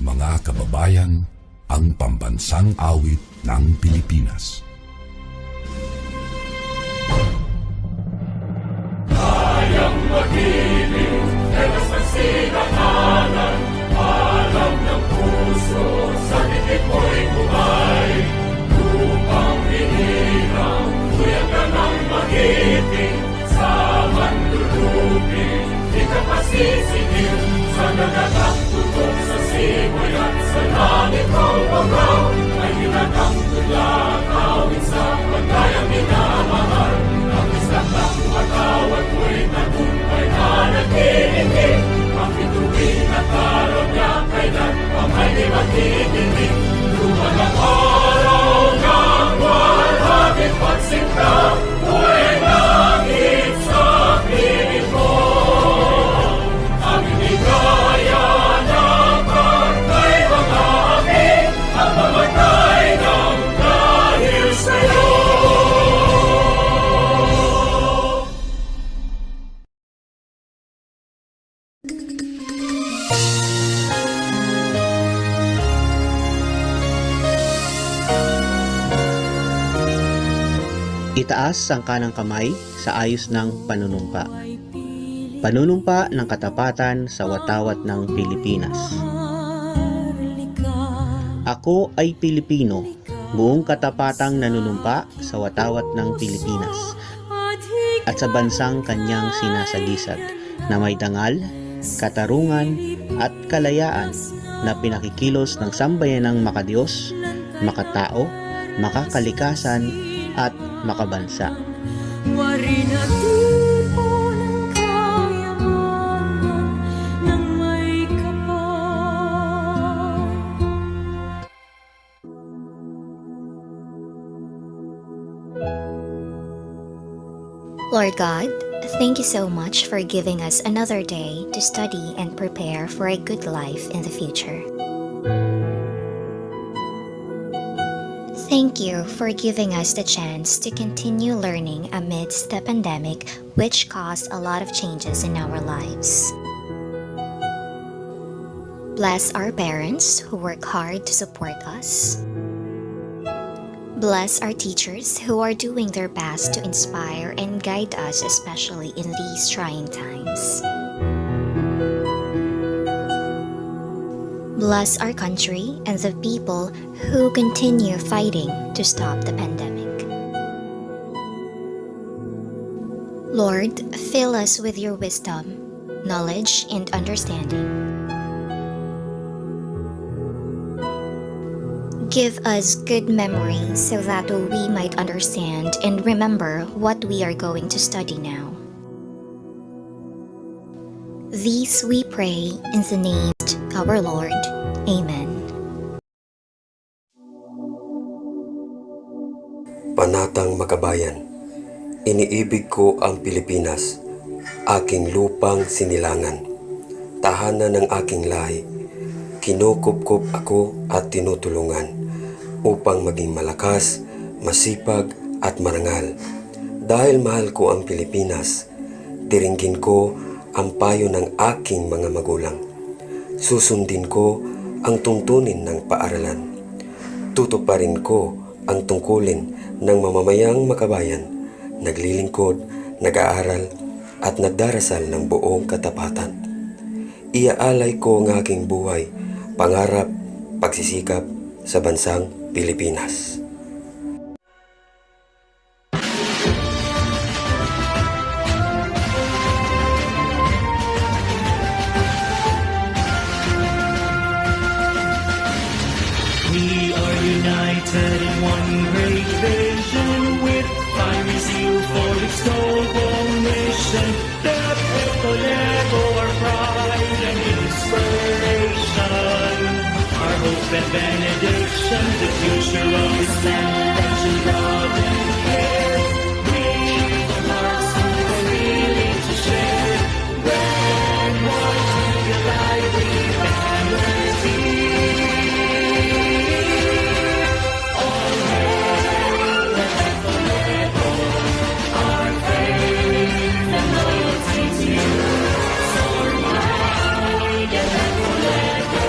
Mga kababayan, ang pambansang awit ng Pilipinas. Kayang mag-ibig, telas ng sinakanan, alam ng puso, sa dikit mo'y kumay. Lupang hinirang, tuyang ka ng mag-ibig, sa manlulupin, di ka pasisingil, sa nagagang tutok sa simoy at sa langit ng bagaw, ay hinatang tulad, awit sa pagkayang minamahal. Ang isang ng matawad mo'y tagumpay na nag-iingin, ang bituin at araw niya kailan ang ay di magdidinig. Luman ang araw ng walhagit pagsinta, mo'y langit sa piling ko. Ang inigaya ng kartay mga aking, ang mamatay ng dahil sa'yo. Itaas ang kanang kamay sa ayos ng panunumpa. Panunumpa ng katapatan sa watawat ng Pilipinas. Ako ay Pilipino, buong katapatang nanunumpa sa watawat ng Pilipinas at sa bansang kanyang sinasagisag na may dangal, katarungan at kalayaan na pinakikilos ng sambayanang makadiyos, makatao, makakalikasan at makabansa. Wari na tipo ng kayamanan ng may kapal. Lord God, thank you so much for giving us another day to study and prepare for a good life in the future. Thank you for giving us the chance to continue learning amidst the pandemic, which caused a lot of changes in our lives. Bless our parents who work hard to support us. Bless our teachers who are doing their best to inspire and guide us, especially in these trying times. Bless our country and the people who continue fighting to stop the pandemic. Lord, fill us with your wisdom, knowledge, and understanding. Give us good memory so that we might understand and remember what we are going to study now. These we pray in the name of our Lord. Amen. Panatang Makabayan, iniibig ko ang Pilipinas, aking lupang sinilangan, tahanan ng aking lahi. Kinukupkup ako at tinutulungan upang maging malakas, masipag at marangal. Dahil mahal ko ang Pilipinas, diringgin ko ang payo ng aking mga magulang. Susundin ko ang tuntunin ng paaralan. Tutuparin ko ang tungkulin ng mamamayang makabayan, naglilingkod, nag-aaral at nagdarasal ng buong katapatan. Iaalay ko ang aking buhay, pangarap, pagsisikap sa bansang Pilipinas. We are united in one great vision, with fiery zeal for its noble mission. The Toledo, our pride and inspiration, our hope and benediction, the future of this land that you love and care. We, the hearts who are willing to share, red, white, the lively melody. Soar wide and let go.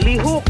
Lihok